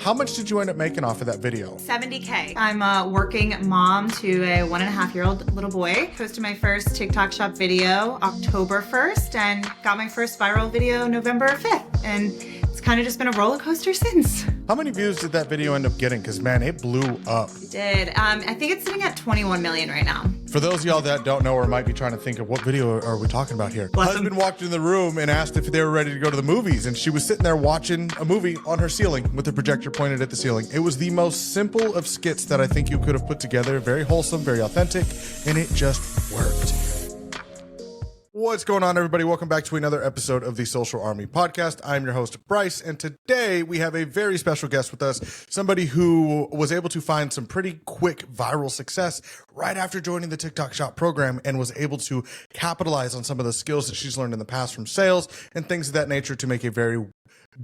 How much did you end up making off of that video? 70K. I'm a working mom to a 1.5-year-old little boy. Posted my first TikTok shop video October 1st and got my first viral video November 5th. And it's kind of just been a roller coaster since. How many views did that video end up getting? Because man, it blew up. It did. I think it's sitting at 21 million right now. For those of y'all that don't know or might be trying to think of what video are we talking about here. Bless Husband him. walked in the room and asked if they were ready to go to the movies, and she was sitting there watching a movie on her ceiling with the projector pointed at the ceiling. It was the most simple of skits that I think you could have put together. Very wholesome, very authentic, and it just worked. What's going on, everybody? Welcome back to another episode of the Social Army Podcast. I'm your host, Bryce, and today we have a very special guest with us, somebody who was able to find some pretty quick viral success right after joining the TikTok Shop program and was able to capitalize on some of the skills that she's learned in the past from sales and things of that nature to make a very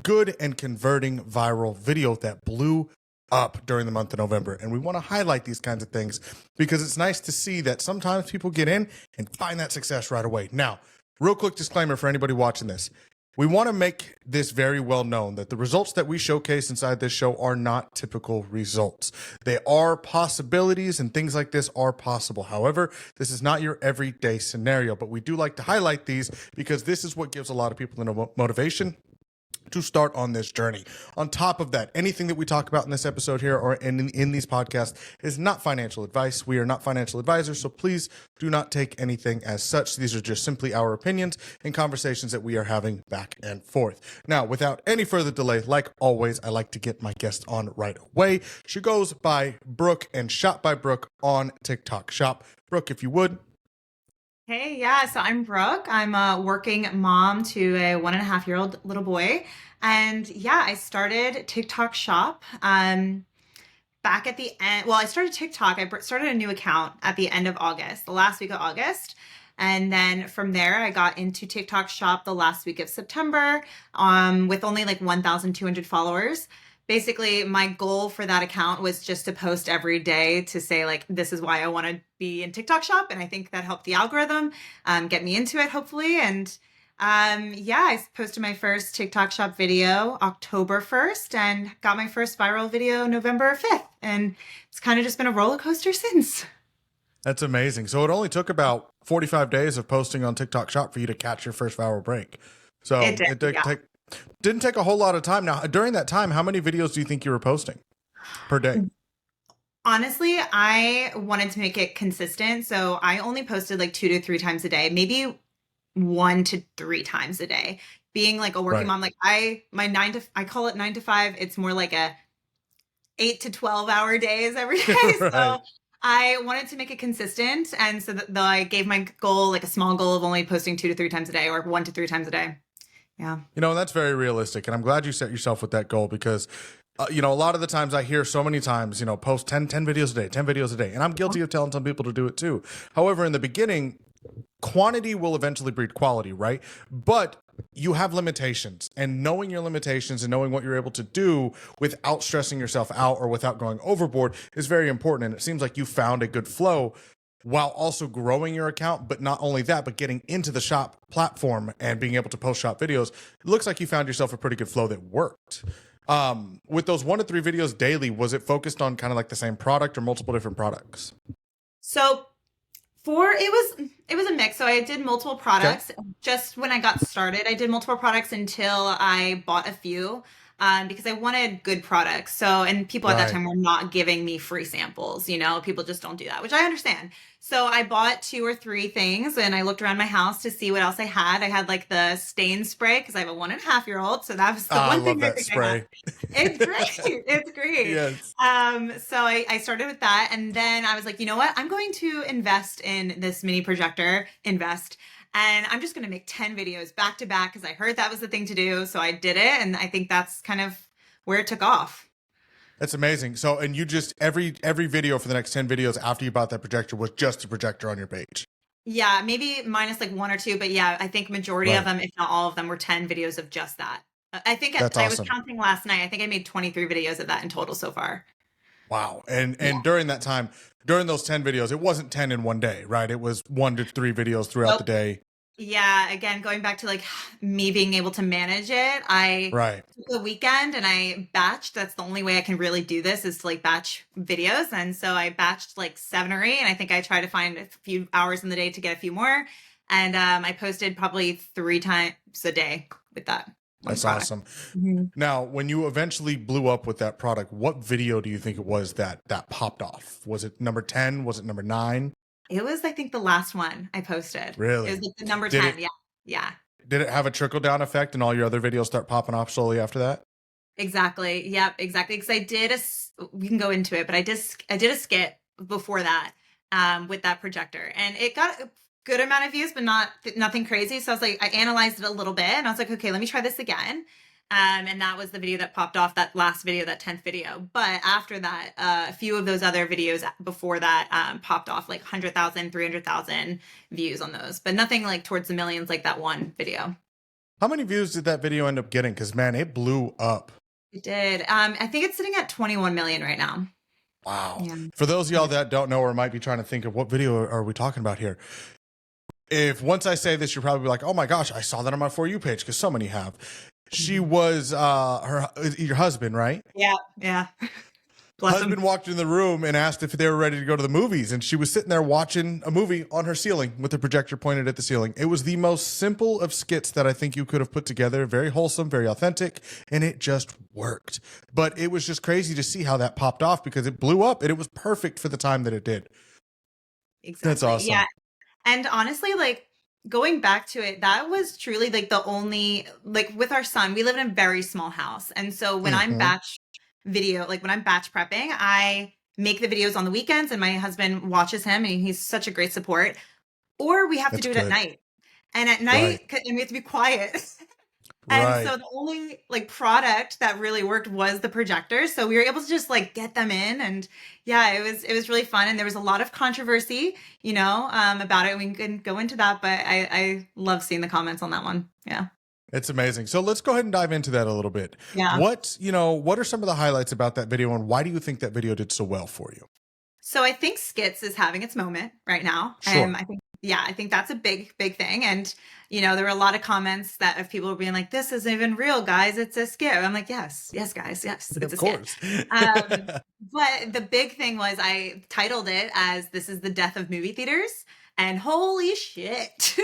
good and converting viral video that blew up during the month of November. And we want to highlight these kinds of things because it's nice to see that sometimes people get in and find that success right away. Now, real quick disclaimer for anybody watching this. We want to make this very well known that the results that we showcase inside this show are not typical results. They are possibilities and things like this are possible. However, this is not your everyday scenario, but we do like to highlight these because this is what gives a lot of people the motivation to start on this journey. On top of that, anything that we talk about in this episode here or in these podcasts is not financial advice. We are not financial advisors, so please do not take anything as such. These are just simply our opinions and conversations that we are having back and forth. Now, without any further delay, like always, I like to get my guest on right away. She goes by Brooke and Shop by Brooke on TikTok Shop. Brooke, if you would. Hey, yeah, so I'm Brooke. I'm a working mom to a 1.5-year-old little boy. And yeah, I started TikTok Shop back at the end. Well, I started TikTok. I started a new account at the end of August, the last week of August. And then from there, I got into TikTok Shop the last week of September with only like 1,200 followers. Basically, my goal for that account was just to post every day to say, like, this is why I want to be in TikTok Shop. And I think that helped the algorithm get me into it, hopefully. And yeah, I posted my first TikTok Shop video October 1st and got my first viral video November 5th. And it's kind of just been a roller coaster since. That's amazing. So it only took about 45 days of posting on TikTok Shop for you to catch your first viral break. So It did, yeah. Didn't take a whole lot of time. Now, during that time, how many videos do you think you were posting per day? Honestly, I wanted to make it consistent. So I only posted like 2 to 3 times a day, maybe 1 to 3 times a day. Being like a working mom, like I call it 9 to 5. It's more like a 8 to 12 hour days every day. Right. So I wanted to make it consistent. And so I gave my goal, like a small goal of only posting 2 to 3 times a day or 1 to 3 times a day. Yeah. You know, that's very realistic. And I'm glad you set yourself with that goal because, you know, a lot of the times I hear so many times, you know, post 10 videos a day, 10 videos a day. And I'm guilty of telling some people to do it too. However, in the beginning, quantity will eventually breed quality, right? But you have limitations, and knowing your limitations and knowing what you're able to do without stressing yourself out or without going overboard is very important. And it seems like you found a good flow while also growing your account, but not only that, but getting into the shop platform and being able to post shop videos. It looks like you found yourself a pretty good flow that worked. With those 1 to 3 videos daily, was it focused on kind of like the same product or multiple different products? So it was a mix. So I did multiple products. Okay. Just when I got started, I did multiple products until I bought a few. Because I wanted good products. So, and people at that time were not giving me free samples, you know, people just don't do that, which I understand. So I bought 2 or 3 things and I looked around my house to see what else I had. I had like the stain spray because I have a 1.5-year-old. So that was the one thing I think I had. It's great. It's great. Yes. So I started with that. And then I was like, you know what? I'm going to invest in this mini projector, and I'm just going to make 10 videos back to back because I heard that was the thing to do. So I did it. And I think that's kind of where it took off. That's amazing. So, and you just, every video for the next 10 videos after you bought that projector was just a projector on your page. Yeah, maybe minus like 1 or 2. But yeah, I think majority of them, if not all of them, were 10 videos of just that. I think I was counting last night. I think I made 23 videos of that in total so far. Wow. And during that time, during those 10 videos, it wasn't 10 in one day, right? It was 1 to 3 videos throughout the day. Yeah, again, going back to like me being able to manage it, I Right. took the weekend and I batched. That's the only way I can really do this is to like batch videos. And so I batched like 7 or 8, and I think I try to find a few hours in the day to get a few more. And I posted probably 3 times a day with that one That's product. awesome. Mhm. Now, when you eventually blew up with that product, what video do you think it was that popped off? Was it number 10? Was it number 9? It was, I think, the last one I posted. It was Really? like the number Did 10. it Yeah. Yeah. did it have a trickle down effect and all your other videos start popping off slowly after that? Exactly. Yep, exactly. Because I did we can go into it, but I did a skit before that with that projector, and it got a good amount of views, but nothing crazy. So I was like, I analyzed it a little bit, and I was like, okay, let me try this again. And that was the video that popped off, that last video, that 10th video. But after that, a few of those other videos before that popped off like 100,000, 300,000 views on those, but nothing like towards the millions like that one video. How many views did that video end up getting? Because man, it blew up. It did. I think it's sitting at 21 million right now. Wow. Yeah. For those of y'all that don't know or might be trying to think of what video are we talking about here, if once I say this, you're probably like, oh my gosh, I saw that on my For You page, because so many have. She was your husband, right? Yeah. Yeah. Bless Husband him. walked in the room and asked if they were ready to go to the movies, and she was sitting there watching a movie on her ceiling with the projector pointed at the ceiling. It was the most simple of skits that I think you could have put together. Very wholesome, very authentic, and it just worked. But it was just crazy to see how that popped off because it blew up and it was perfect for the time that it did. Exactly. That's awesome. Yeah. And honestly, like going back to it, that was truly like the only, like with our son, we live in a very small house. And so when I'm Mhm. when I'm batch prepping, I make the videos on the weekends and my husband watches him and he's such a great support. Or we have to That's do it at good. night. And at Right. night, and we have to be quiet. And Right. so the only like product that really worked was the projector. So we were able to just like get them in, and yeah, it was really fun. And there was a lot of controversy, about it. We can go into that, but I love seeing the comments on that one. Yeah. It's amazing. So let's go ahead and dive into that a little bit. Yeah. What are some of the highlights about that video, and why do you think that video did so well for you? So I think skits is having its moment right now. Sure. I think that's a big, big thing. And, there were a lot of comments that of people being like, this isn't even real, guys. It's a skit. I'm like, yes, yes, guys. Yes, it's Of a skit. course. Um, but the big thing was I titled it as This is the Death of Movie Theaters. And holy shit.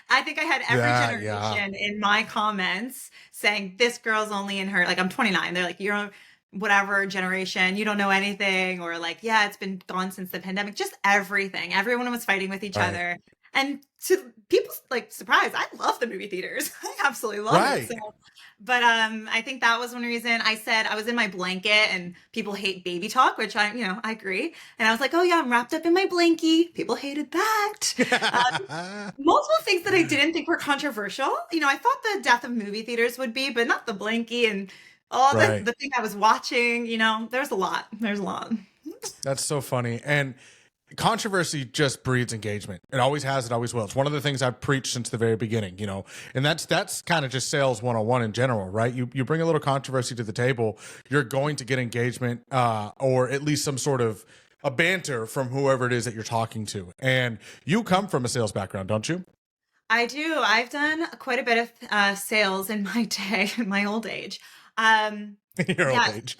I think I had every Yeah. generation in my comments saying, this girl's only in her, like, I'm 29. They're like, you're whatever generation, you don't know anything, or like, yeah, it's been gone since the pandemic, just everything. Everyone was fighting with each Right. other. And to people's like surprise, I love the movie theaters. I absolutely love it. Right. So, but I think that was one reason I said I was in my blanket and people hate baby talk, which I agree. And I was like, oh yeah, I'm wrapped up in my blankie. People hated that. Multiple things that I didn't think were controversial. I thought the death of movie theaters would be, but not the blankie and all Right. the thing I was watching. There's a lot. There's a lot. That's so funny. And controversy just breeds engagement. It always has, it always will. It's one of the things I've preached since the very beginning, and that's kind of just sales 101 in general, right? You bring a little controversy to the table, you're going to get engagement, or at least some sort of a banter from whoever it is that you're talking to. And you come from a sales background, don't you? I do. I've done quite a bit of sales in my day, in my old age. Your old Yeah. age.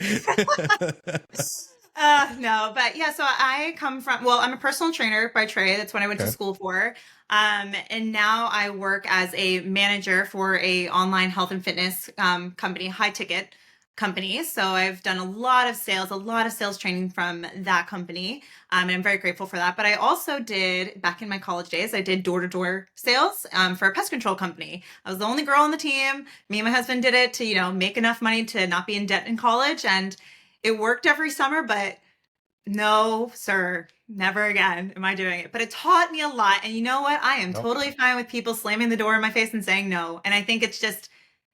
No, but yeah, so I come from, well, I'm a personal trainer by trade. That's what I went to Okay. school for. And now I work as a manager for a online health and fitness company, high ticket company. So I've done a lot of sales training from that company. And I'm very grateful for that. But I also did, back in my college days, I did door-to-door sales for a pest control company. I was the only girl on the team. Me and my husband did it to, make enough money to not be in debt in college. And it worked every summer, but no, sir, never again am I doing it. But it taught me a lot. And you know what? I am Nope. totally fine with people slamming the door in my face and saying no. And I think it's just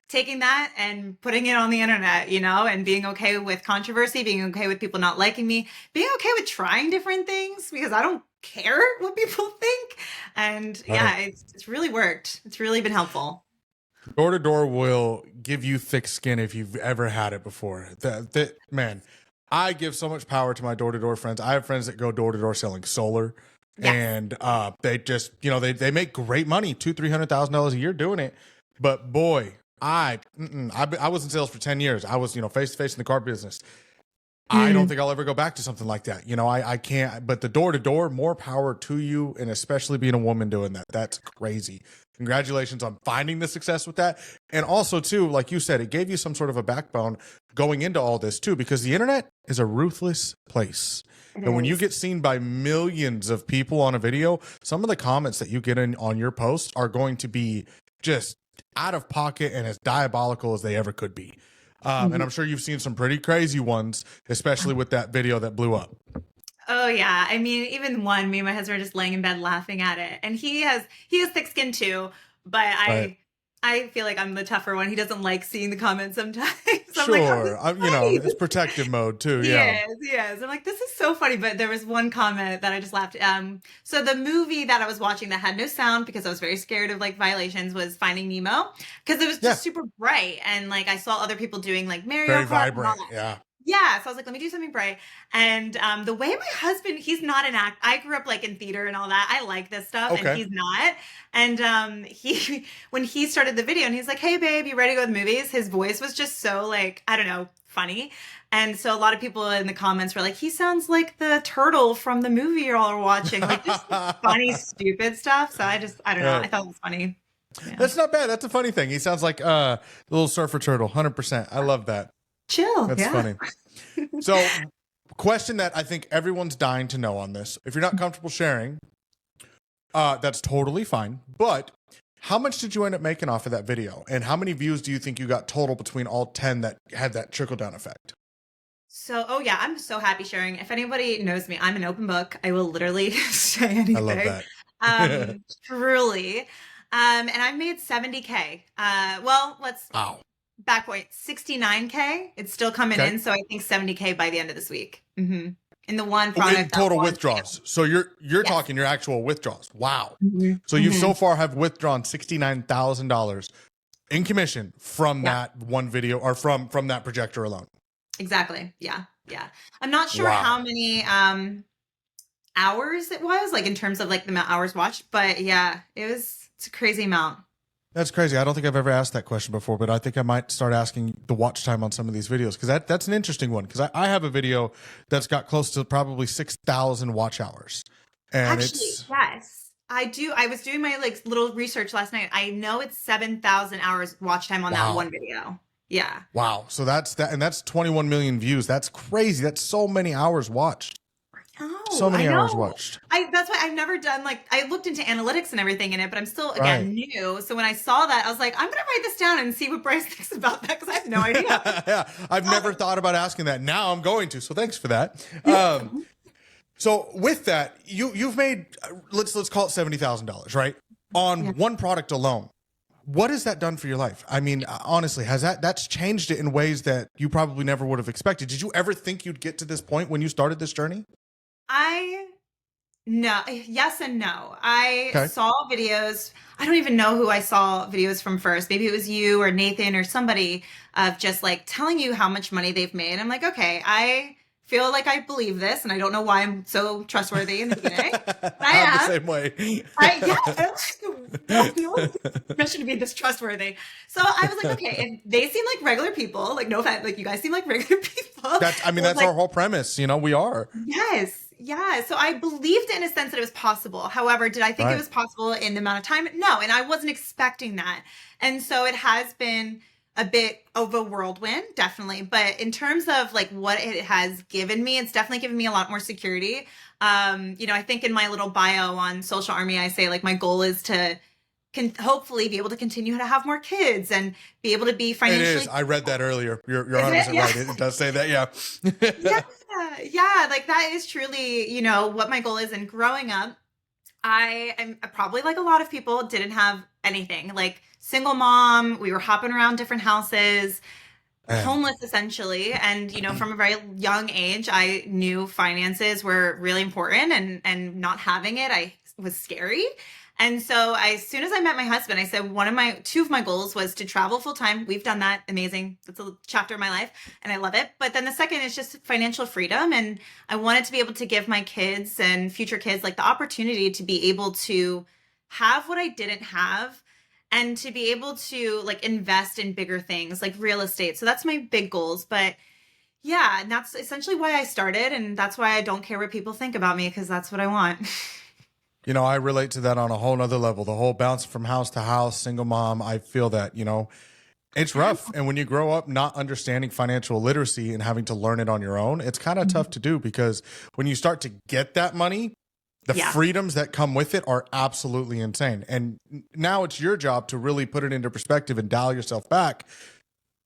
taking that and putting it on the internet, and being okay with controversy, being okay with people not liking me, being okay with trying different things because I don't care what people think. And yeah, Right. it's really worked. It's really been helpful. Door to door will give you thick skin if you've ever had it before. Man, I give so much power to my door to door friends. I have friends that go door to door selling solar, Yes. and they just, they make great money, $200,000-$300,000 a year doing it. But boy, I was in sales for 10 years. I was, face to face in the car business. I don't Mm. think I'll ever go back to something like that. I can't, but the door to door, more power to you. And especially being a woman doing that, that's crazy. Congratulations on finding the success with that. And also too, like you said, it gave you some sort of a backbone going into all this too, because the internet is a ruthless place. It And when you is. get seen by millions of people on a video, some of the comments that you get in on your post are going to be just out of pocket and as diabolical as they ever could be. And I'm sure you've seen some pretty crazy ones, especially with that video that blew up. Oh yeah. I mean, even one, me and my husband are just laying in bed laughing at it. And he has thick skin too, but Right. I feel like I'm the tougher one. He doesn't like seeing the comments sometimes. So I'm like, oh, this Sure. is funny. It's protective mode too. Yeah. Yes, yes. I'm like, this is so funny. But there was one comment that I just laughed. So the movie that I was watching that had no sound because I was very scared of like violations was Finding Nemo because it was Yeah. just super bright and like I saw other people doing like Mario Very Kart and all vibrant. that. Yeah. Yeah, so I was like, let me do something bright. And the way my husband, he's not an act. I grew up like in theater and all that. I like this stuff, and Okay. he's not. And he, when he started the video, and he's like, "Hey, babe, you ready to go to the movies?" His voice was just so like, I don't know, funny. And so a lot of people in the comments were like, "He sounds like the turtle from the movie you're all watching," like just funny, stupid stuff. So I don't know. I Right. thought it was funny. Yeah. That's not bad. That's a funny thing. He sounds like the little surfer turtle. 100%. I love that. Chill. That's Yeah. funny. So, question that I think everyone's dying to know on this. If you're not comfortable sharing, that's totally fine. But how much did you end up making off of that video? And how many views do you think you got total between all 10 that had that trickle down effect? So, oh yeah, I'm so happy sharing. If anybody knows me, I'm an open book. I will literally say I love anything. that. Truly. And I made 70K. Well, let's Wow. back point 69K. It's still coming Okay. in, so I think 70K by the end of this week. In the one In product. that total one- withdrawals. So you're Yes. talking your actual withdrawals. Wow. Mhm. So you Mhm. so far have withdrawn $69,000 in commission from Yeah. that one video or from that projector alone. Exactly. Yeah. Yeah. I'm not sure Wow. how many hours it was, like in terms of like the amount hours watched, but yeah, it's a crazy amount. That's crazy. I don't think I've ever asked that question before, but I think I might start asking the watch time on some of these videos because that's an interesting one. Because I have a video that's got close to probably 6,000 watch hours, and Actually, it's yes, I do. I was doing my like little research last night. I know it's 7,000 hours watch time on that Wow. one video. Yeah. wow. So that's 21 million views. That's crazy. That's so many hours watched. Oh, So many I hours know. watched. That's why I've never done like I looked into analytics and everything in it, but I'm still Right. again new. So when I saw that, I was like, I'm gonna write this down and see what Bryce thinks about that because I have no idea. Yeah, I've never thought about asking that. Now I'm going to. So thanks for that. So with that, you've made let's call it $70,000, right? On Yeah. one product alone. What has that done for your life? I mean, honestly, has that's changed it in ways that you probably never would have expected? Did you ever think you'd get to this point when you started this journey? No, yes and no. I Okay. saw videos. I don't even know who I saw videos from first. Maybe it was you or Nathan or somebody of just like telling you how much money they've made. I'm like, okay, I feel like I believe this, and I don't know why I'm so trustworthy in the beginning. But I I'm the am. same way. Don't feel permission to be this trustworthy. So I was like, okay, if they seem like regular people, like no offense, like you guys seem like regular people. That's I was that's like, our whole premise. We are. yes. Yeah. So I believed in a sense that it was possible. However, did I think it Right. was possible in the amount of time? No. And I wasn't expecting that. And so it has been a bit of a whirlwind, definitely. But in terms of like what it has given me, it's definitely given me a lot more security. I think in my little bio on Social Army, I say like my goal is to hopefully be able to continue to have more kids and be able to be It financially. is. I read that earlier. You're Is 100% it? Yeah. right. It does say that. Yeah. Yeah, like that is truly, what my goal is. And growing up, I am probably like a lot of people didn't have anything. Like single mom, we were hopping around different houses, Man. homeless essentially. And from a very young age, I knew finances were really important, and not having it, I was scary. And so as soon as I met my husband, I said two of my goals was to travel full time. We've done that. Amazing. That's a chapter of my life and I love it. But then the second is just financial freedom. And I wanted to be able to give my kids and future kids like the opportunity to be able to have what I didn't have and to be able to like invest in bigger things like real estate. So that's my big goals. But yeah, and that's essentially why I started. And that's why I don't care what people think about me because that's what I want. You know, I relate to that on a whole nother level. The whole bouncing from house to house, single mom, I feel that, it's rough. And when you grow up not understanding financial literacy and having to learn it on your own, it's kind of tough to do because when you start to get that money, the freedoms that come with it are absolutely insane. And now it's your job to really put it into perspective and dial yourself back.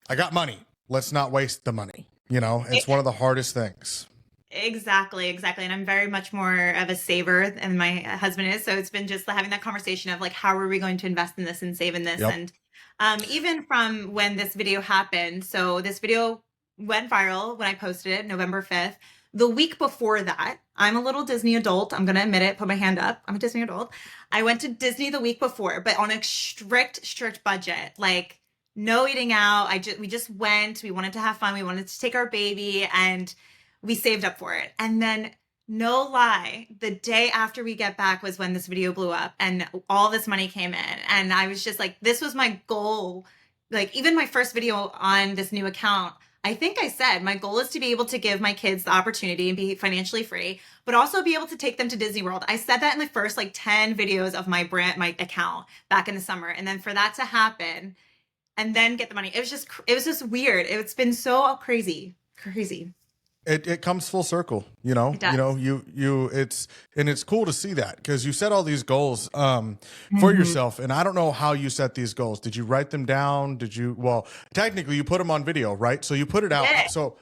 I got money. Let's not waste the money. It's one of the hardest things. Exactly. And I'm very much more of a saver than my husband is. So it's been just having that conversation of like, how are we going to invest in this and save in this? Yep. And even from when this video happened, so this video went viral when I posted it November 5th. The week before that, I'm a little Disney adult. I'm going to admit it, put my hand up. I'm a Disney adult. I went to Disney the week before, but on a strict budget, like no eating out. We just went, we wanted to have fun. We wanted to take our baby and we saved up for it. And then no lie, the day after we get back was when this video blew up and all this money came in. And I was just like, this was my goal. Like even my first video on this new account, I think I said my goal is to be able to give my kids the opportunity and be financially free, but also be able to take them to Disney World. I said that in the first like 10 videos of my account back in the summer. And then for that to happen and then get the money, it was just weird. It's been so crazy. It comes full circle, It does. It's cool to see that because you set all these goals for yourself. And I don't know how you set these goals. Did you write them down? Well, technically you put them on video, right? So you put it out. Yeah. So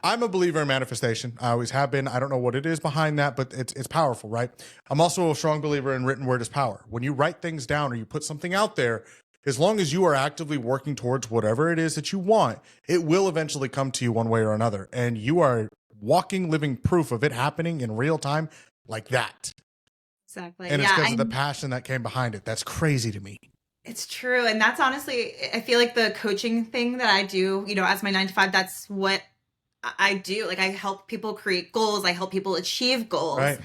I'm a believer in manifestation. I always have been. I don't know what it is behind that, but it's powerful, right? I'm also a strong believer in written word is power. When you write things down or you put something out there, as long as you are actively working towards whatever it is that you want, it will eventually come to you one way or another. And you are walking, living proof of it happening in real time like that. Exactly. And it's because of the passion that came behind it. That's crazy to me. It's true. And that's honestly, I feel like the coaching thing that I do, as my 9 to 5, that's what I do. Like I help people create goals. I help people achieve goals Right.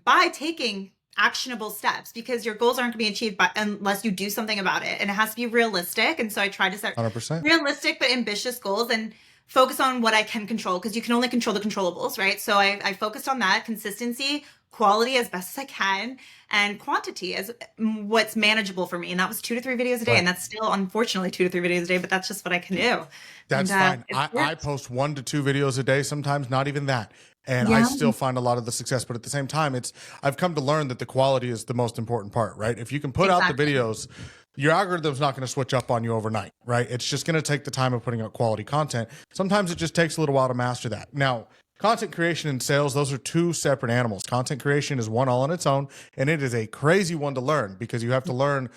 By taking actionable steps because your goals aren't going to be achieved unless you do something about it. And it has to be realistic. And so I try to set 100%. realistic but ambitious goals and focus on what I can control because you can only control the controllables, right? So I focused on that consistency, quality as best as I can, and quantity as what's manageable for me. And that was 2 to 3 videos a day. Right. And that's still unfortunately 2 to 3 videos a day, but that's just what I can do. That's And, fine. I post 1 to 2 videos a day, sometimes not even that. And I still find a lot of the success. But at the same time, I've come to learn that the quality is the most important part, right? If you can put out the videos, your algorithm's not going to switch up on you overnight, right? It's just going to take the time of putting out quality content. Sometimes it just takes a little while to master that. Now, content creation and sales, those are 2 separate animals. Content creation is one all on its own, and it is a crazy one to learn because you have to learn,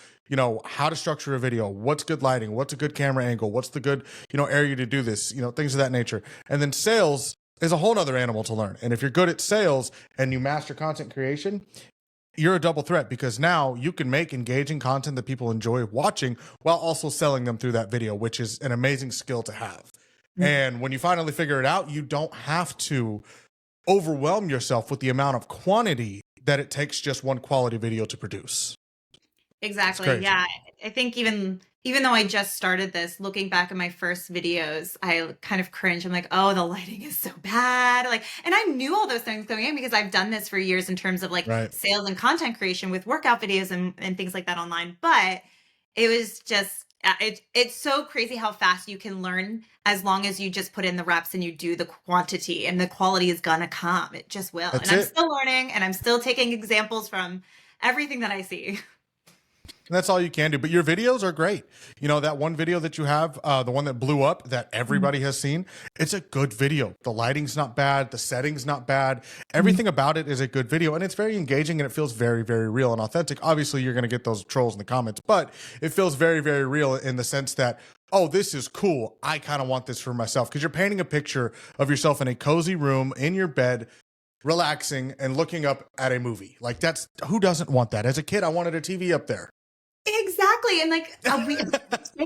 how to structure a video, what's good lighting, what's a good camera angle, what's the good, area to do this, things of that nature. And then sales is a whole other animal to learn. And if you're good at sales and you master content creation, you're a double threat because now you can make engaging content that people enjoy watching while also selling them through that video, which is an amazing skill to have. And when you finally figure it out, you don't have to overwhelm yourself with the amount of quantity that it takes just one quality video to produce. Exactly. Yeah. I think even though I just started this, looking back at my first videos, I kind of cringe. I'm like, oh, the lighting is so bad. And I knew all those things going in because I've done this for years in terms of sales and content creation with workout videos and things like that online. But it was just, it's so crazy how fast you can learn as long as you just put in the reps and you do the quantity and the quality is going to come. It just will. I'm still learning and I'm still taking examples from everything that I see. And that's all you can do. But your videos are great. That one video that you have, the one that blew up that everybody has seen, it's a good video. The lighting's not bad. The setting's not bad. Everything about it is a good video. And it's very engaging and it feels very, very real and authentic. Obviously, you're going to get those trolls in the comments, but it feels very, very real in the sense that, oh, this is cool. I kind of want this for myself because you're painting a picture of yourself in a cozy room in your bed, relaxing and looking up at a movie. Like that's who doesn't want that? As a kid, I wanted a TV up there. Exactly. And like we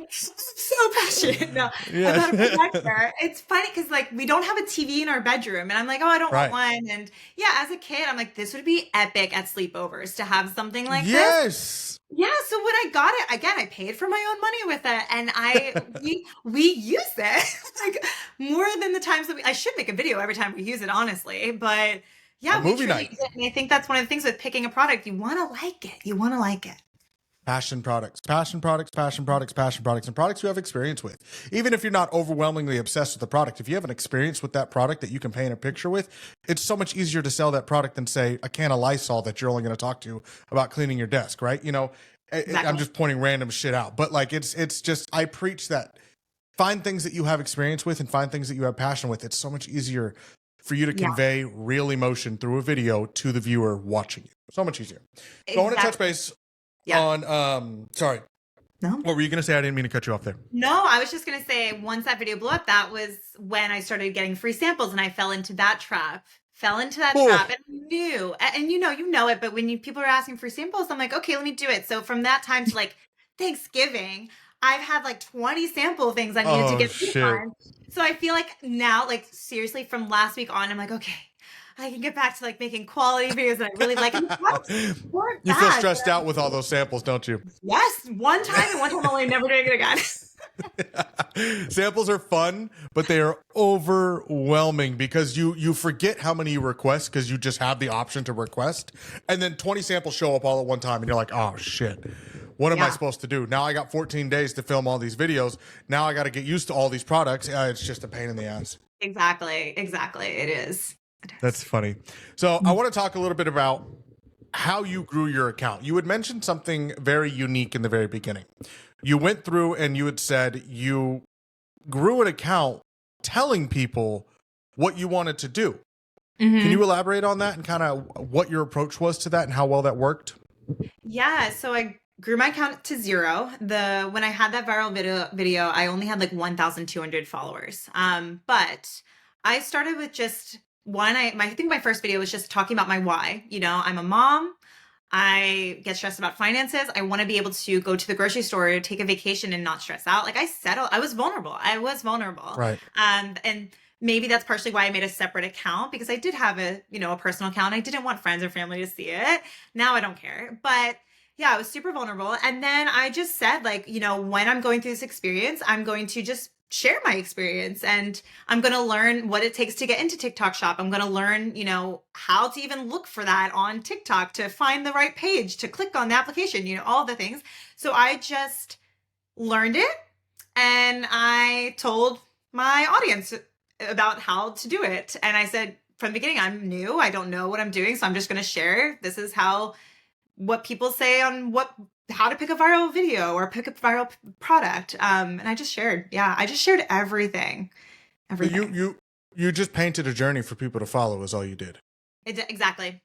so passionate about a Yeah. projector. It's funny because like we don't have a TV in our bedroom. And I'm like, oh, I don't want Right. one. And yeah, as a kid, I'm like, this would be epic at sleepovers to have something like this. Yes. Yeah, so when I got it, again, I paid for my own money with it, and we use it like more than the times that I should make a video every time we use it, honestly. But yeah, A we movie truly night. use it, and I think that's one of the things with picking a product. You want to like it. You want to like it. Passion products, passion products, passion products, passion products, and products you have experience with. Even if you're not overwhelmingly obsessed with the product, if you have an experience with that product that you can paint a picture with, it's so much easier to sell that product than say a can of Lysol that you're only going to talk to about cleaning your desk, right? You know, Exactly. I'm just pointing random shit out, but like it's just I preach that find things that you have experience with and find things that you have passion with. It's so much easier for you to Yeah, convey real emotion through a video to the viewer watching you. So much easier. So I want to touch exactly. base Yeah. on sorry, No. what were you going to say? I didn't mean to cut you off there. No, I was just going to say once that video blew up, that was when I started getting free samples and I fell into that trap. And I knew, and you know it, but when people are asking for samples, I'm like, okay, let me do it. So from that time to like Thanksgiving, I've had like 20 sample things I needed to Oh get shit. done. So I feel like now, like seriously, from last week on, I'm like, okay, I can get back to like making quality videos that I really like. And the products weren't You feel bad, stressed but out with all those samples, don't you? yes, one time and one time only, never doing it again. Samples are fun, but they are overwhelming because you forget how many you request because you just have the option to request, and then 20 samples show up all at one time, and you're like, oh shit, what am I Yeah. supposed to do? Now I got 14 days to film all these videos. Now I got to get used to all these products. It's just a pain in the ass. Exactly. It is. That's funny. So I want to talk a little bit about how you grew your account. You had mentioned something very unique in the very beginning. You went through and you had said you grew an account telling people what you wanted to do. Mhm. Can you elaborate on that and kind of what your approach was to that and how well that worked? Yeah, so I grew my account to 0. When I had that viral video, I only had like 1,200 followers. But I started with just one. I think my first video was just talking about my why. You know, I'm a mom. I get stressed about finances. I want to be able to go to the grocery store, take a vacation, and not stress out. Like I was vulnerable. Right. And maybe that's partially why I made a separate account, because I did have a personal account. I didn't want friends or family to see it. Now I don't care. But yeah, I was super vulnerable. And then I just said, like, when I'm going through this experience, I'm going to just share my experience, and I'm going to learn what it takes to get into TikTok Shop. I'm going to learn, how to even look for that on TikTok, to find the right page, to click on the application, all the things. So I just learned it, and I told my audience about how to do it. And I said, from the beginning, I'm new. I don't know what I'm doing. So I'm just going to share. This is what people say on how to pick a viral video or pick a viral product. And I just shared. Yeah, I just shared everything. So you just painted a journey for people to follow is all you did. Exactly.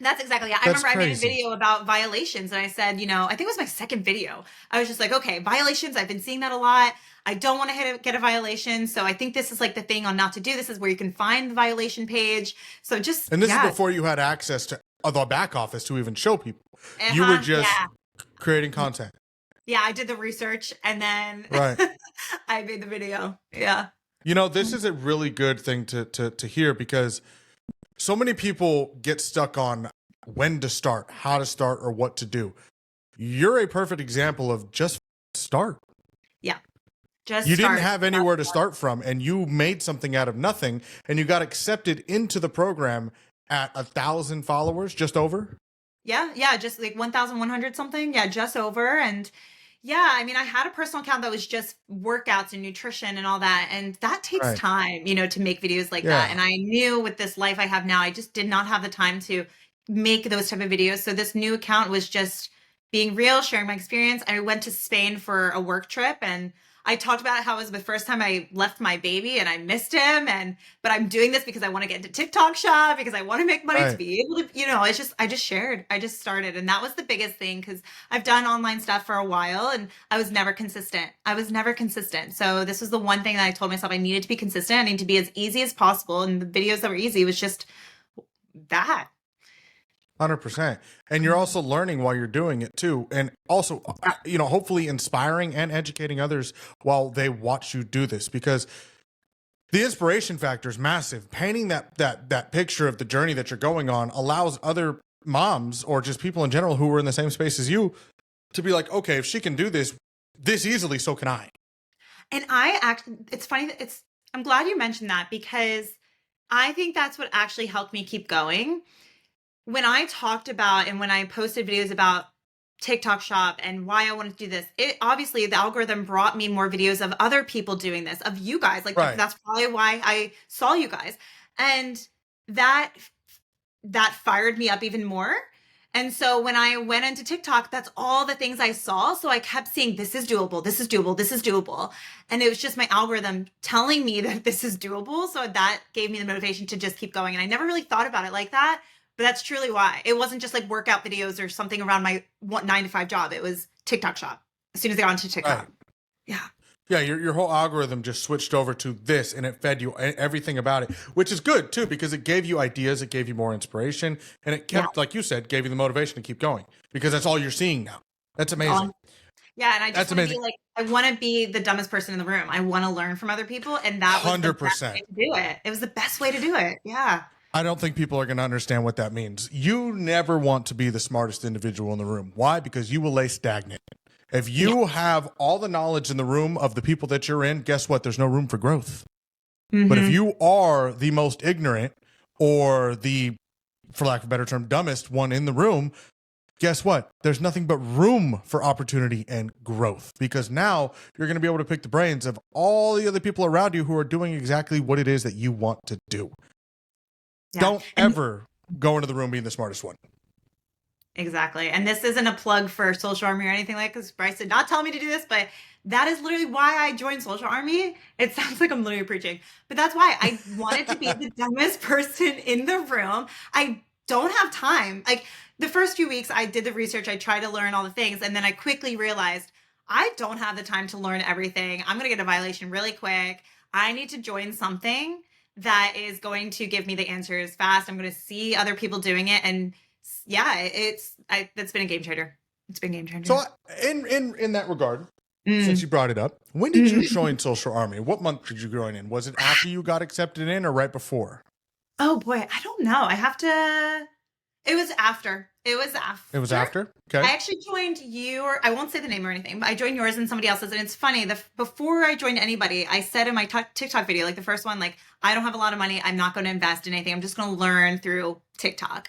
That's exactly it. I That's remember I made a crazy. video about violations, and I said, I think it was my second video. I was just like, okay, violations. I've been seeing that a lot. I don't want to get a violation. So I think this is like the thing on not to do. This is where you can find the violation page. So just, And this is before you had access to the back office to even show people. You were Uh-huh, just yeah. creating content. Yeah, I did the research, and then Right. I made the video. Yeah. This is a really good thing to hear, because so many people get stuck on when to start, how to start, or what to do. You're a perfect example of just start. Yeah. Just You start. didn't have anywhere to start from, and you made something out of nothing, and you got accepted into the program at 1,000 followers, just over. Yeah, just like 1,100 something. Yeah, just over. And yeah, I mean, I had a personal account that was just workouts and nutrition and all that. And that takes Right. time, to make videos like Yeah. that. And I knew with this life I have now, I just did not have the time to make those type of videos. So this new account was just being real, sharing my experience. I went to Spain for a work trip, and I talked about how it was the first time I left my baby and I missed him. But I'm doing this because I want to get into TikTok Shop, because I want to make money to Right. be able to, I just shared, I just started. And that was the biggest thing, because I've done online stuff for a while and I was never consistent. So this was the one thing that I told myself I needed to be consistent. I need to be as easy as possible. And the videos that were easy was just that. 100%. And you're also learning while you're doing it too. And also, hopefully inspiring and educating others while they watch you do this, because the inspiration factor is massive. Painting that picture of the journey that you're going on allows other moms or just people in general who are in the same space as you to be like, okay, if she can do this easily, so can I. And it's funny that I'm glad you mentioned that, because I think that's what actually helped me keep going. When I talked about and when I posted videos about TikTok shop and why I wanted to do this, it obviously the algorithm brought me more videos of other people doing this, of you guys. Like Right. that's probably why I saw you guys. And that fired me up even more. And so when I went into TikTok, that's all the things I saw. So I kept seeing, this is doable, this is doable, this is doable. And it was just my algorithm telling me that this is doable. So that gave me the motivation to just keep going. And I never really thought about it like that, but that's truly why. It wasn't just like workout videos or something around my 9-to-5 job. It was TikTok shop as soon as I got onto TikTok. Right. Yeah. Yeah, your whole algorithm just switched over to this, and it fed you everything about it, which is good too, because it gave you ideas, it gave you more inspiration, and it kept, like you said, gave you the motivation to keep going, because that's all you're seeing now. That's amazing. Yeah, and I just want to be like, I want to be the dumbest person in the room. I want to learn from other people, and that was 100%. The best way to do it. It was the best way to do it. Yeah. I don't think people are going to understand what that means. You never want to be the smartest individual in the room. Why? Because you will lay stagnant. If you have all the knowledge in the room of the people that you're in, guess what? There's no room for growth. Mm-hmm. But if you are the most ignorant or the, for lack of a better term, dumbest one in the room, guess what? There's nothing but room for opportunity and growth, because now you're going to be able to pick the brains of all the other people around you who are doing exactly what it is that you want to do. Yeah. Don't ever go into the room being the smartest one. Exactly. And this isn't a plug for Social Army or anything like this. Bryce did not tell me to do this, but that is literally why I joined Social Army. It sounds like I'm literally preaching, but that's why I wanted to be the dumbest person in the room. I don't have time. Like the first few weeks I did the research, I tried to learn all the things. And then I quickly realized I don't have the time to learn everything. I'm going to get a violation really quick. I need to join something that is going to give me the answers fast. I'm going to see other people doing it. And yeah, that's been a game changer. It's been a game changer. So in that regard, since you brought it up, when did you join Social Army? What month did you join in? Was it after you got accepted in or right before? Oh boy, I don't know. It was after. It was after? Okay. I actually joined I won't say the name or anything, but I joined yours and somebody else's. And it's funny, before I joined anybody, I said in my TikTok video, like the first one, like, I don't have a lot of money. I'm not going to invest in anything. I'm just going to learn through TikTok.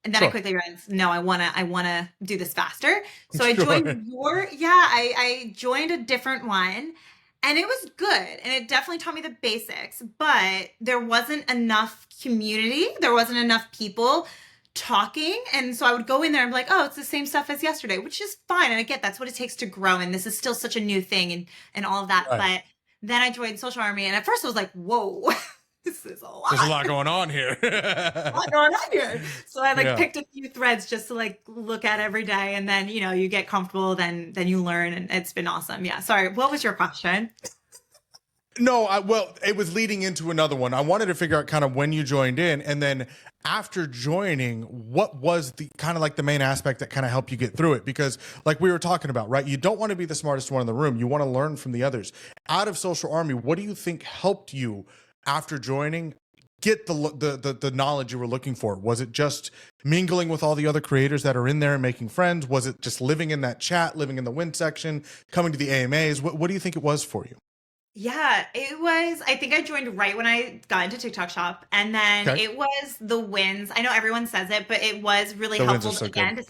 And then I quickly realized, no, I want to do this faster. So I joined I joined a different one, and it was good. And it definitely taught me the basics, but there wasn't enough community. There wasn't enough people talking. And so I would go in there and be like, oh, it's the same stuff as yesterday, which is fine. And I get that's what it takes to grow. And this is still such a new thing and all of that. Right. But then I joined Social Army, and at first I was like, whoa. This is a lot. There's a lot going on here. So I picked a few threads just to look at every day, and then you get comfortable, then you learn, and it's been awesome. Yeah. Sorry, what was your question? No, it was leading into another one. I wanted to figure out kind of when you joined in, and then after joining, what was the kind of like the main aspect that kind of helped you get through it? Because like we were talking about, right? You don't want to be the smartest one in the room. You want to learn from the others. Out of Social Army, what do you think helped you after joining get the knowledge you were looking for? Was it just mingling with all the other creators that are in there and making friends? Was it just living in that chat, living in the win section, coming to the AMAs? What do you think it was for you? Yeah, it was, I think I joined right when I got into TikTok shop, and then it was the wins. I know everyone says it, but it was really helpful again to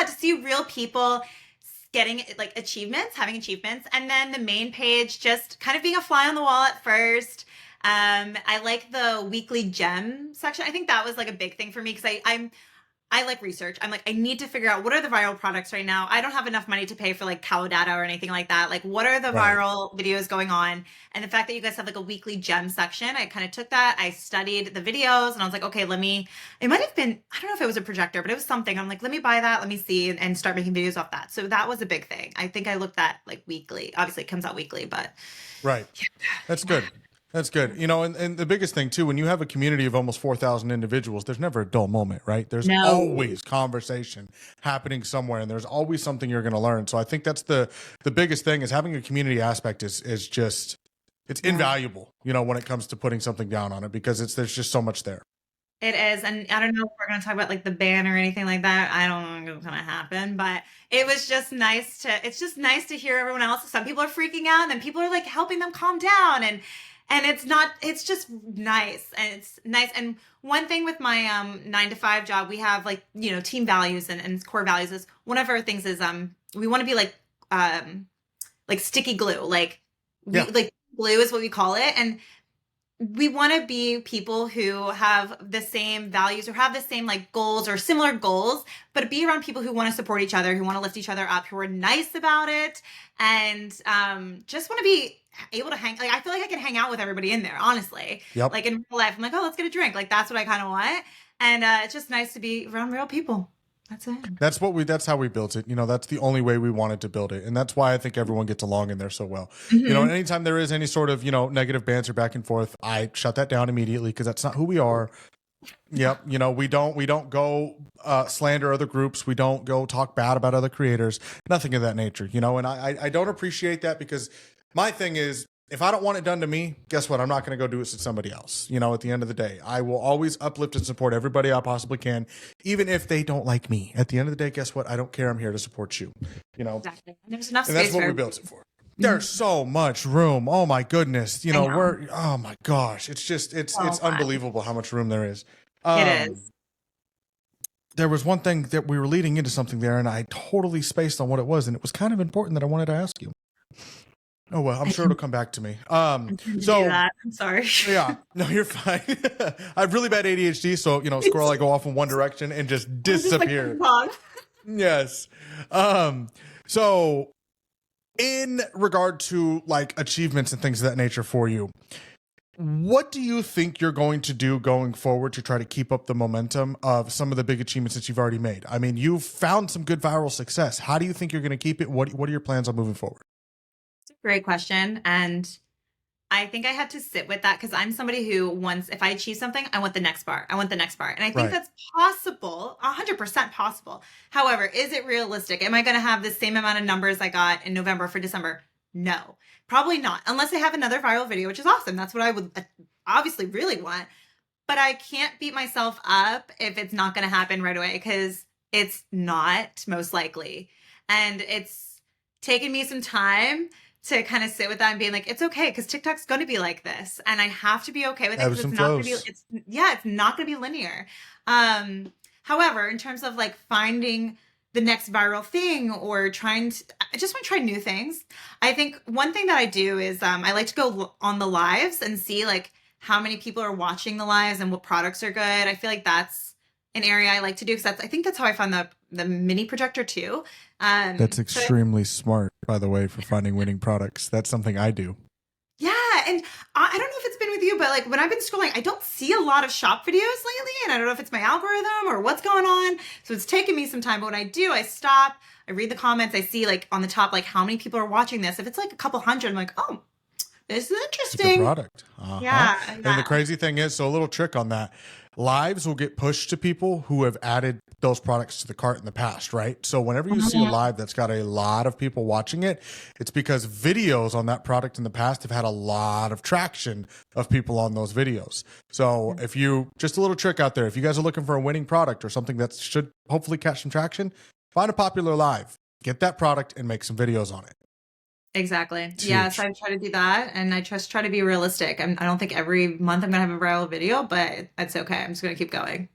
see real people getting achievements, having achievements. And then the main page, just kind of being a fly on the wall at first. I like the weekly gem section. I think that was a big thing for me, because I like research. I'm like, I need to figure out what are the viral products right now. I don't have enough money to pay for cow data or anything like that. What are the viral videos going on? And the fact that you guys have a weekly gem section, I kind of took that. I studied the videos, and I was like, okay, it might have been, I don't know if it was a projector, but it was something. I'm like, let me buy that. Let me see, and start making videos off that. So that was a big thing. I think I looked at weekly. Obviously it comes out weekly, but. Right. That's good. That's good. You know, and the biggest thing too, when you have a community of almost 4,000 individuals, there's never a dull moment, right? There's No. always conversation happening somewhere, and there's always something you're going to learn. So I think that's the biggest thing, is having a community aspect is just, it's invaluable, you know, when it comes to putting something down on it, because there's just so much there. It is. And I don't know if we're going to talk about like the ban or anything like that. I don't know what's going to happen, but it was just it's just nice to hear everyone else. Some people are freaking out and then people are like helping them calm down, and it's just nice. And it's nice. And one thing with my 9 to 5 job, we have like, you know, team values and core values. Is one of our things is we want to be like sticky glue. Like like glue is what we call it. And we want to be people who have the same values or have the same like goals or similar goals, but be around people who want to support each other, who want to lift each other up, who are nice about it, and just want to be able to hang. Like, I feel like I can hang out with everybody in there, honestly. Yep. Like in real life, I'm like, oh, let's get a drink. Like that's what I kind of want, and it's just nice to be around real people. That's it. That's how we built it. You know, that's the only way we wanted to build it. And that's why I think everyone gets along in there so well. Mm-hmm. You know, and anytime there is any sort of, you know, negative banter back and forth, I shut that down immediately, because that's not who we are. Yep. You know, we don't go slander other groups. We don't go talk bad about other creators, nothing of that nature, you know, and I don't appreciate that, because my thing is, if I don't want it done to me, guess what? I'm not going to go do it to somebody else. You know, at the end of the day, I will always uplift and support everybody I possibly can, even if they don't like me. At the end of the day, guess what? I don't care. I'm here to support you. You know, exactly. And there's enough and space that's what for we built it for. There's so much room. Oh my goodness. You know, oh my gosh. It's just, it's unbelievable how much room there is. It is. There was one thing that we were leading into something there, and I totally spaced on what it was, and it was kind of important that I wanted to ask you. Oh, well, I'm sure it'll come back to me. So I'm sorry. Yeah, no, you're fine. I have really bad ADHD, so, you know, squirrel, I go off in one direction and just disappear. Yes. So in regard to like achievements and things of that nature for you, what do you think you're going to do going forward to try to keep up the momentum of some of the big achievements that you've already made? I mean, you've found some good viral success. How do you think you're going to keep it? What are your plans on moving forward? Great question. And I think I had to sit with that, because I'm somebody who if I achieve something, I want the next bar. I want the next bar. And I think that's possible, 100% possible. However, is it realistic? Am I going to have the same amount of numbers I got in November for December? No, probably not. Unless I have another viral video, which is awesome. That's what I would obviously really want. But I can't beat myself up if it's not going to happen right away, because it's not, most likely. And it's taken me some time to kind of sit with that and being like, it's okay, because TikTok's going to be like this, and I have to be okay with it, because it's not going to be, it's not going to be linear. However, in terms of like finding the next viral thing or I just want to try new things. I think one thing that I do is I like to go on the lives and see like how many people are watching the lives and what products are good. I feel like that's an area I like to do, because I think that's how I found the mini projector too. That's extremely smart, by the way, for finding winning products. That's something I do. Yeah, and I don't know if it's been with you, but like when I've been scrolling, I don't see a lot of shop videos lately, and I don't know if it's my algorithm or what's going on. So it's taken me some time, but when I do, I stop, I read the comments, I see like on the top like how many people are watching this. If it's like a couple hundred, I'm like, oh, this is interesting. It's a product. Yeah. And the crazy thing is, so a little trick on that. Lives will get pushed to people who have added those products to the cart in the past, right? So whenever you see a live that's got a lot of people watching it, it's because videos on that product in the past have had a lot of traction of people on those videos. So if you, just a little trick out there, if you guys are looking for a winning product or something that should hopefully catch some traction, find a popular live, get that product and make some videos on it. Exactly. Yeah, so I try to do that, and I just try to be realistic. I don't think every month I'm going to have a viral video, but it's okay. I'm just going to keep going.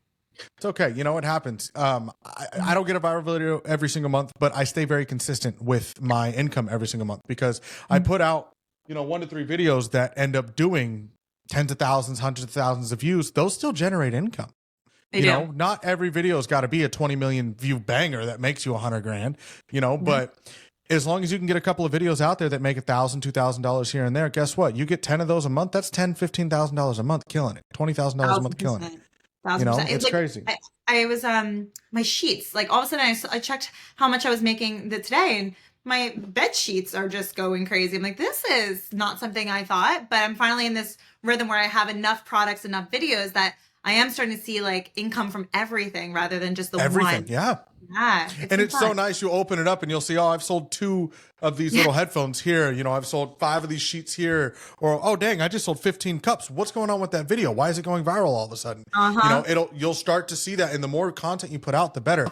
It's okay. You know what happens? I don't get a viral video every single month, but I stay very consistent with my income every single month, because I put out, 1 to 3 videos that end up doing tens of thousands, hundreds of thousands of views. Those still generate income. They do. Not every video's got to be a 20 million view banger that makes you $100,000, but as long as you can get a couple of videos out there that make $1,000, $2,000 here and there, guess what? You get 10 of those a month. That's $10,000, $15,000 a month, killing it. $20,000 a month, killing it. 1,000%. It's like, crazy. I was my sheets. Like all of a sudden, I checked how much I was making today, and my bed sheets are just going crazy. I'm like, this is not something I thought, but I'm finally in this rhythm where I have enough products, enough videos that I am starting to see like income from everything rather than just the Everything. one. Yeah. Yeah, And been it's so fun. nice. You open it up and you'll see, oh, I've sold 2 of these little headphones here. You know, I've sold 5 of these sheets here. Or, oh, dang, I just sold 15 cups. What's going on with that video? Why is it going viral all of a sudden? You Uh-huh. know, you'll start to see that. And the more content you put out, the better.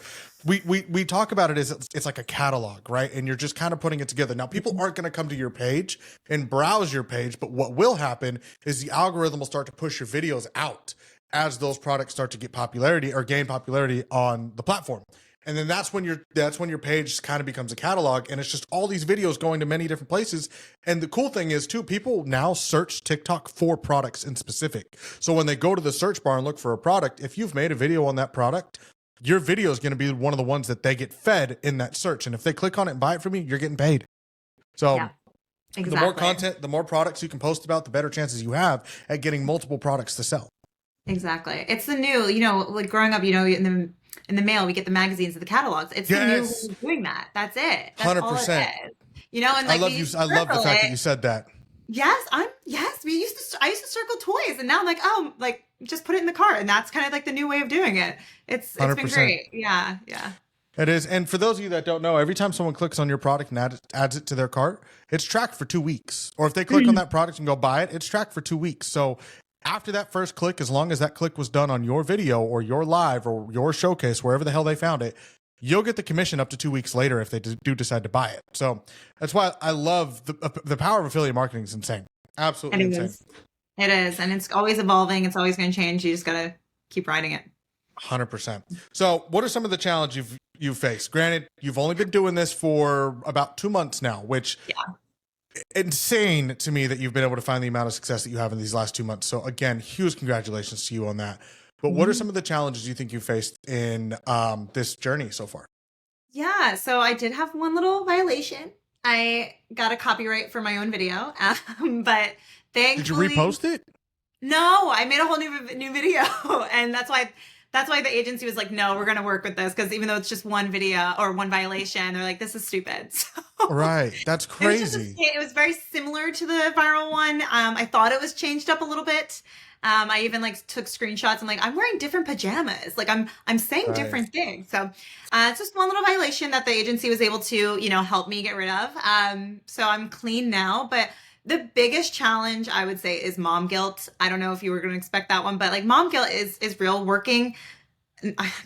We talk about it as it's like a catalog, right? And you're just kind of putting it together. Now, people aren't going to come to your page and browse your page, but what will happen is the algorithm will start to push your videos out as those products start to get popularity or gain popularity on the platform. And then that's when your page kind of becomes a catalog, and it's just all these videos going to many different places. And the cool thing is too, people now search TikTok for products in specific. So when they go to the search bar and look for a product, if you've made a video on that product, your video is going to be one of the ones that they get fed in that search. And if they click on it and buy it from you, you're getting paid. So Yeah, the more exactly. content, the more products you can post about, the better chances you have at getting multiple products to sell. Exactly. It's the new, like growing up, in the mail we get the magazines and the catalogs. It's the new way Yes, of doing that. That's it. That's all it 100%. is. And like we used to I love the circle fact that it. you said that. Yes, I used to circle toys, and now I'm like, oh, like just put it in the cart, and that's kind of like the new way of doing it. It's been 100%. great. Yeah, yeah. It is. And for those of you that don't know, every time someone clicks on your product and adds it to their cart, it's tracked for 2 weeks. Or if they click on that product and go buy it, it's tracked for 2 weeks. So after that first click, as long as that click was done on your video or your live or your showcase, wherever the hell they found it, you'll get the commission up to 2 weeks later if they do decide to buy it. So that's why I love the power of affiliate marketing is insane. It Absolutely insane. is. It is, and it's always evolving. It's always going to change. You just gotta keep riding it. 100%. So what are some of the challenges you've faced? Granted, you've only been doing this for about 2 months now, which insane to me that you've been able to find the amount of success that you have in these last 2 months. So again, huge congratulations to you on that. But what are some of the challenges you think you faced in this journey so far? Yeah, so I did have one little violation. I got a copyright for my own video, but Did you thankfully, repost it? no, I made a whole new video, and that's why the agency was like, no, we're gonna work with this because even though it's just one video or one violation, they're like, this is stupid. So Right. That's it was just crazy. it was very similar to the viral one. I thought it was changed up a little bit. I even like took screenshots. I'm like, I'm wearing different pajamas. Like I'm saying Right. different things. So it's just one little violation that the agency was able to, help me get rid of. So I'm clean now. But the biggest challenge I would say is mom guilt. I don't know if you were going to expect that one, but like mom guilt is real. Working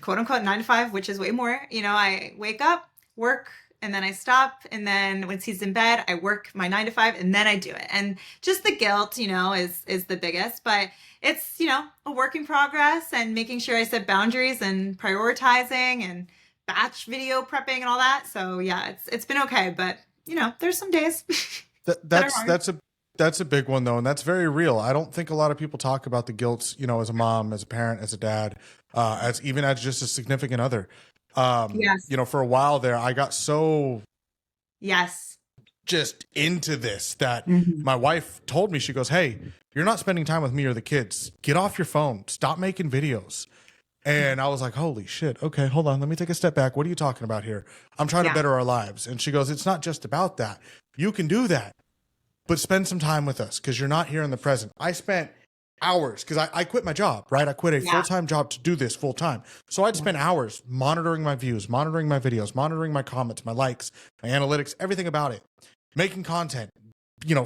quote unquote 9 to 5, which is way more. I wake up, work, and then I stop. And then when he's in bed, I work my 9 to 5 and then I do it. And just the guilt, is the biggest, but it's, a work in progress and making sure I set boundaries and prioritizing and batch video prepping and all that. So yeah, it's been okay, but there's some days that are hard. That's a big one though, and that's very real. I don't think a lot of people talk about the guilt, as a mom, as a parent, as a dad, as even as just a significant other. Yes. For a while there, I got so Yes. just into this that Mhm. my wife told me, she goes, "Hey, you're not spending time with me or the kids. Get off your phone. Stop making videos." And I was like, holy shit. Okay, hold on. Let me take a step back. What are you talking about here? I'm trying to Yeah. better our lives. And she goes, it's not just about that. You can do that, but spend some time with us because you're not here in the present. I spent hours because I quit my job, right? I quit a Yeah. full-time job to do this full time. So I'd spend hours monitoring my views, monitoring my videos, monitoring my comments, my likes, my analytics, everything about it, making content,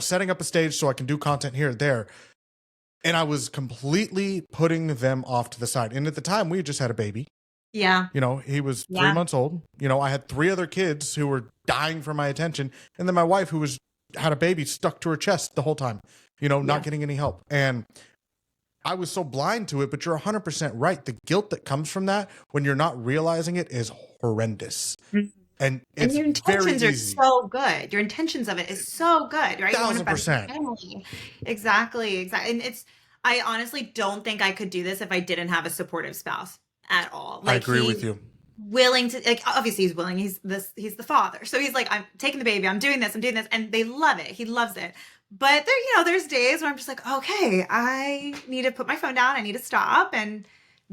setting up a stage so I can do content here and there. And I was completely putting them off to the side. And at the time, we had just had a baby. Yeah. He was 3 Yeah. months old. I had 3 other kids who were dying for my attention. And then my wife, who had a baby stuck to her chest the whole time, not Yeah. getting any help. And I was so blind to it, but you're 100% right. The guilt that comes from that when you're not realizing it is horrendous. Mhm. And And it's your very intentions are easy. so good. Your intentions of it is so good, right? You want to better your 1000%. family. Exactly. And I honestly don't think I could do this if I didn't have a supportive spouse at all. I Like agree with he's you. willing to, like, obviously he's willing. He's the father. So he's like, I'm taking the baby, I'm doing this, and they love it. He loves it. But there's days where I'm just like, okay, I need to put my phone down. I need to stop and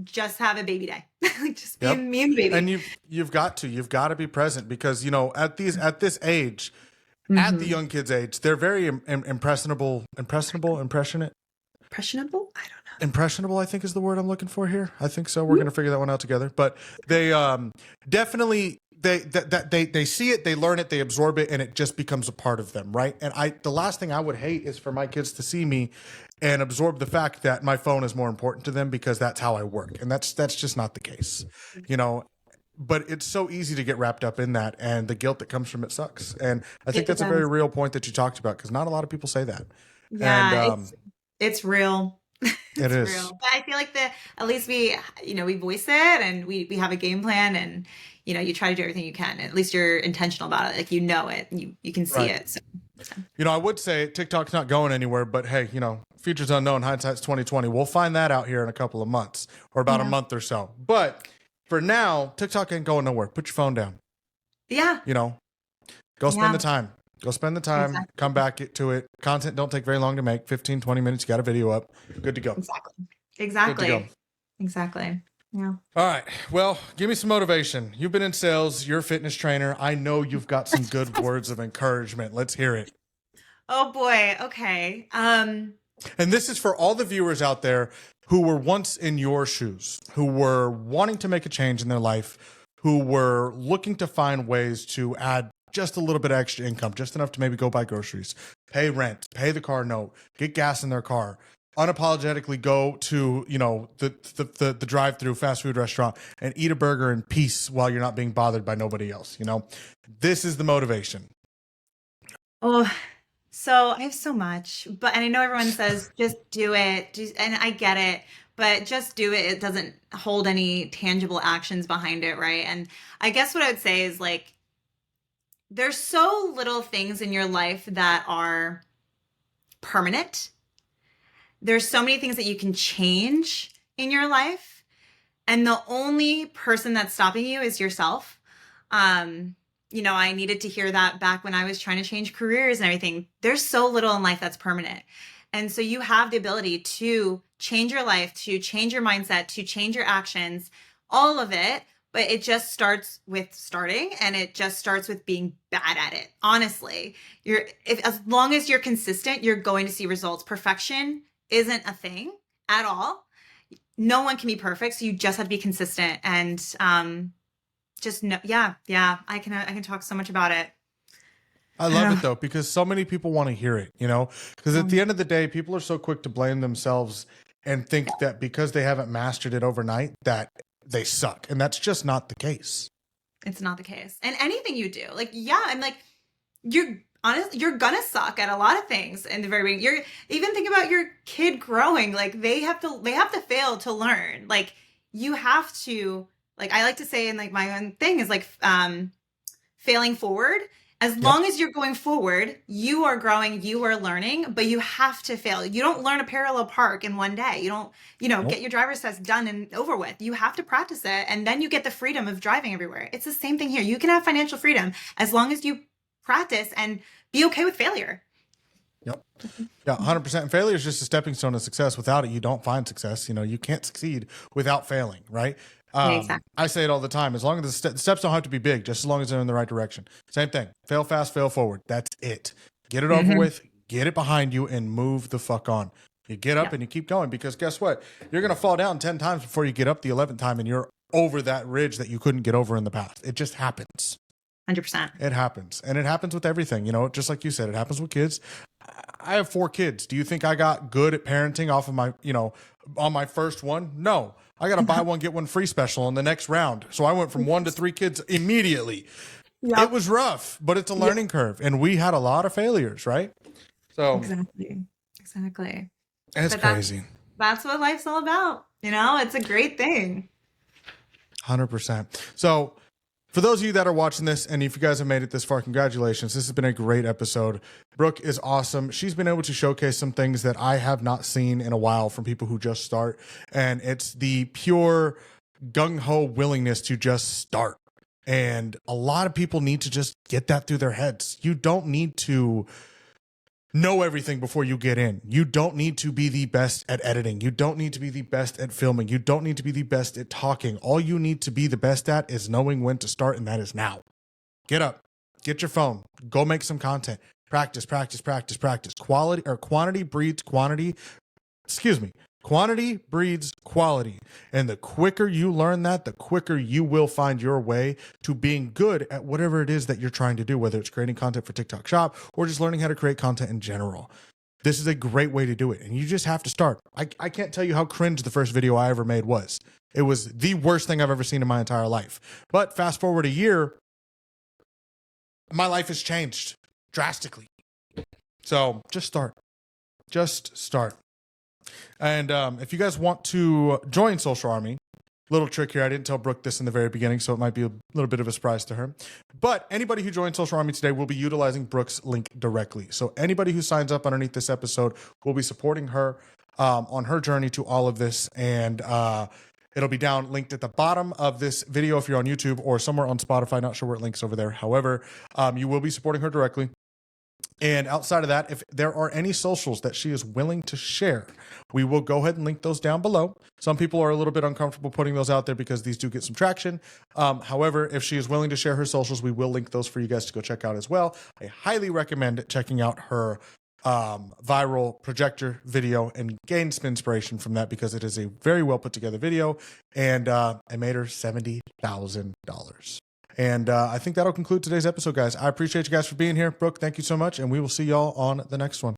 just have a baby day. Like just be Yep. me and the baby. And you've got to be present because, you know, at this age, at the Mm-hmm. young kids' age, they're very impressionable. Impressionable? I don't Impressionable, I think, is the word I'm looking for here. I think so. We're going to figure that one out together. But they definitely they see it, they learn it, they absorb it, and it just becomes a part of them, right? And the last thing I would hate is for my kids to see me and absorb the fact that my phone is more important to them because that's how I work, and that's just not the case, you know. But it's so easy to get wrapped up in that, and the guilt that comes from it sucks. And I think know. that's a very real point that you talked about because not a lot of people say that. And Yeah, it's real. it It's is. real. But I feel like at least we, we voice it and we have a game plan and, you try to do everything you can. At least you're intentional about it. Like, it, you can see Right. it. So. You know, I would say TikTok's not going anywhere, but hey, you know, future's unknown, hindsight's 2020. We'll find that out here in a couple of months or about a month or so. But for now, TikTok ain't going nowhere. Put your phone down. Yeah. You know, go spend Yeah. the time. Go spend the time, Exactly. come back to it. Content don't take very long to make. 15, 20 minutes, you got a video up. Good to go. Exactly. Good to Exactly. go. Exactly. Yeah. All right. Well, give me some motivation. You've been in sales. You're a fitness trainer. I know you've got some good words of encouragement. Let's hear it. Oh boy. Okay. And this is for all the viewers out there who were once in your shoes, who were wanting to make a change in their life, who were looking to find ways to add just a little bit of extra income, just enough to maybe go buy groceries, pay rent, pay the car note, get gas in their car, unapologetically go to, you know, the drive-through fast food restaurant and eat a burger in peace while you're not being bothered by nobody else. You know, this is the motivation. Oh, so I have so much, and I know everyone says just do it, and I get it, but just do it. It doesn't hold any tangible actions behind it, right? And I guess what I would say is like, there's so little things in your life that are permanent. There's so many things that you can change in your life, and the only person that's stopping you is yourself. I needed to hear that back when I was trying to change careers and everything. There's so little in life that's permanent. And so you have the ability to change your life, to change your mindset, to change your actions, all of it. But it just starts with starting, and it just starts with being bad at it. Honestly, as long as you're consistent, you're going to see results. Perfection isn't a thing at all. No one can be perfect. So you just have to be consistent and, just no, yeah. I can talk so much about it. I love it though, because so many people want to hear it, you know, because at the end of the day, people are so quick to blame themselves and think that because they haven't mastered it overnight, that they suck. And that's just not the case. It's not the case. And anything you do, like, yeah, I'm like, you're gonna suck at a lot of things in the very beginning. You're even think about your kid growing, like they have to fail to learn. Like you have to, like, I like to say in like my own thing is like, failing forward. As long as you're going forward, you are growing, you are learning, but you have to fail. You don't learn a parallel park in one day. You don't, get your driver's test done and over with. You have to practice it, and then you get the freedom of driving everywhere. It's the same thing here. You can have financial freedom as long as you practice and be okay with failure. Yep. Yeah, 100%. And failure is just a stepping stone to success. Without it, you don't find success. You know, you can't succeed without failing, right? Exactly. I say it all the time. As long as the steps don't have to be big, just as long as they're in the right direction. Same thing. Fail fast, fail forward. That's it. Get it over with, get it behind you, and move the fuck on. You get up and you keep going, because guess what? You're going to fall down 10 times before you get up the 11th time and you're over that ridge that you couldn't get over in the past. It just happens. 100%. It happens. And it happens with everything. You know, just like you said, it happens with kids. I have 4 kids. Do you think I got good at parenting off of my, on my first one? No. I got a buy one, get one free special in the next round. So I went from 1 to 3 kids immediately. Yep. It was rough, but it's a learning curve. And we had a lot of failures, right? So Exactly. And it's crazy. That's what life's all about. It's a great thing. 100%. So for those of you that are watching this, and if you guys have made it this far, congratulations. This has been a great episode. Brooke is awesome. She's been able to showcase some things that I have not seen in a while from people who just start. And it's the pure gung-ho willingness to just start. And a lot of people need to just get that through their heads. You don't need to know everything before you get in. You don't need to be the best at editing. You don't need to be the best at filming. You don't need to be the best at talking. All you need to be the best at is knowing when to start, and that is now. Get up, get your phone, go make some content. Practice, practice, practice, practice. Quantity breeds quantity. Quantity breeds quality. And the quicker you learn that, the quicker you will find your way to being good at whatever it is that you're trying to do, whether it's creating content for TikTok Shop or just learning how to create content in general. This is a great way to do it. And you just have to start. I can't tell you how cringe the first video I ever made was. It was the worst thing I've ever seen in my entire life. But fast forward a year, my life has changed drastically. So just start. Just start. And if you guys want to join Social Army, little trick here. I didn't tell Brooke this in the very beginning, so it might be a little bit of a surprise to her. But anybody who joins Social Army today will be utilizing Brooke's link directly. So anybody who signs up underneath this episode will be supporting her on her journey to all of this. And it'll be down linked at the bottom of this video if you're on YouTube or somewhere on Spotify. Not sure where it links over there. However, you will be supporting her directly. And outside of that, if there are any socials that she is willing to share, we will go ahead and link those down below. Some people are a little bit uncomfortable putting those out there because these do get some traction. However, if she is willing to share her socials, we will link those for you guys to go check out as well. I highly recommend checking out her viral projector video and gain some inspiration from that because it is a very well put together video. And I made her $70,000. And I think that'll conclude today's episode, guys. I appreciate you guys for being here. Brooke, thank you so much. And we will see y'all on the next one.